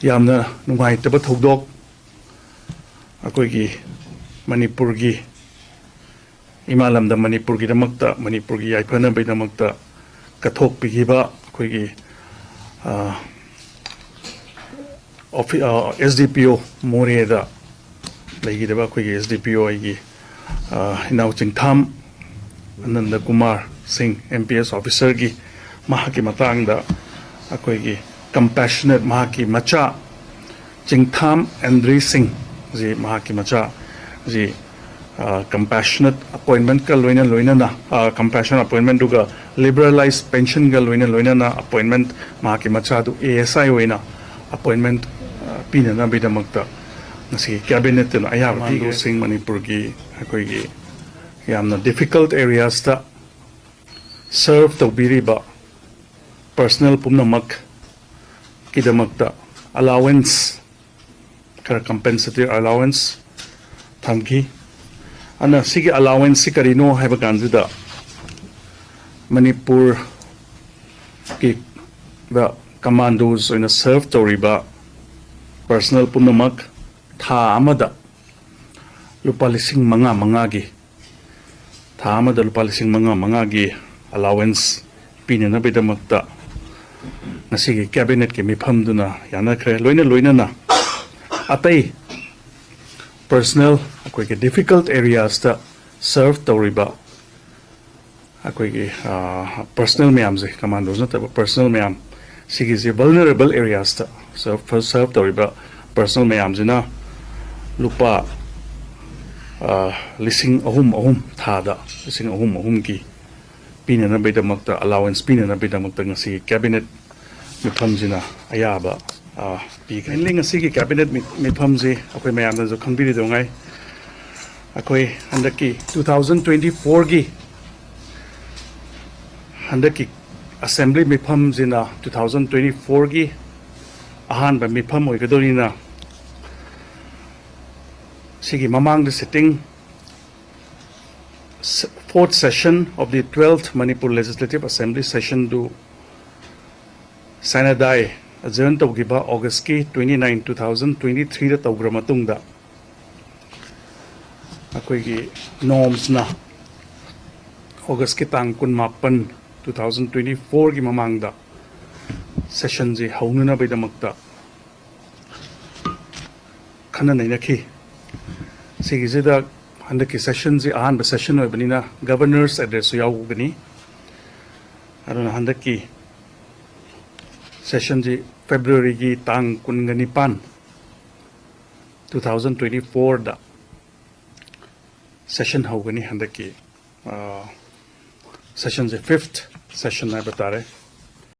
ꯌꯥꯝꯅ ꯅꯨꯡꯉꯥꯏꯇꯕ ꯊꯧꯗꯣꯛ ꯑꯩꯈꯣꯏꯒꯤ ꯃꯅꯤꯄꯨꯔꯒꯤ ꯏꯃꯥꯂꯝꯗ ꯃꯅꯤꯄꯨꯔꯒꯤꯗꯃꯛꯇ ꯃꯅꯤꯄꯨꯔꯒꯤ ꯌꯥꯏꯐꯅꯕꯒꯤꯗꯃꯛꯇ ꯀꯠꯊꯣꯛꯄꯤꯈꯤꯕ ꯑꯩꯈꯣꯏꯒꯤ SDPO ꯃꯣꯔꯦꯗ ꯂꯩꯈꯤꯗꯕ ꯑꯩꯈꯣꯏꯒꯤ SDPO ꯑꯩꯒꯤ ꯏꯅꯥꯎ ꯆꯤꯡꯊꯥꯝ ꯑꯅꯟꯗ ꯀꯨꯃꯥꯔ ꯁꯤꯡ MPS ꯑꯣꯐꯤꯁꯔꯒꯤ ꯃꯍꯥꯛꯀꯤ ꯃꯇꯥꯡꯗ ꯑꯩꯈꯣꯏꯒꯤ ꯀꯝꯄꯦꯁꯅꯦꯠ ꯃꯍꯥꯛꯀꯤ ꯃꯆꯥ ꯆꯤꯡꯊꯥꯝ ꯑꯦꯟꯗ꯭ꯔꯤ ꯁꯤꯡ ꯖꯤ ꯃꯍꯥꯛꯀꯤ ꯃꯆꯥ G compassionate appointment ka loina compassionate appointment duga liberalized pension ga loina appointment mahaki macha du ASI oina appointment pina na bidamakta ngasi cabinet na ayab Commando sing Manipur gi akoi gi yamna difficult areas ta serve to biriba personal pumnamak kidamakta allowance kar compensatory allowance thamki ana sigi allowance sikarino haiba kanjida Manipur ki the commandos in a serve toriba personal punamak tha amada lupa lising manga gi tha amada lupa lising manga gi allowance pinana bidamakta nasigi cabinet ki mifam duna yanakhre loina na atai personal akoigi difficult areas ta serve toriba akoigi personal mayam je commandos na personal mayam sigi je vulnerable areas ta serve toriba personal mayam jina lupa lising ahum thada lising ahum ki pina na bidamakta allowance pina na bidamakta ngasi cabinet mifam jina ayaba mainly ngasi ki cabinet mifam je akoi mayam da jo khangbiri dongai akoi handaki 2024 gi handaki assembly mifam jina 2024 gi ahan ba mifam oigadorina sigi mamang the sitting 4th session of the 12th Manipur Legislative Assembly session do sanadai adjourn tawgiba August ki 29 2023 da tawgra matungda akoigi norms na August ki tang kun mapan 2024 gi mamangda session ji haununa bidamakta khana naina ki sigi jida handaki session ji ahan session oibanina governor's address yaugani aruna handaki session ji February gi tang kungani pan 2024 da session haugani handaki session ji 5th session na batare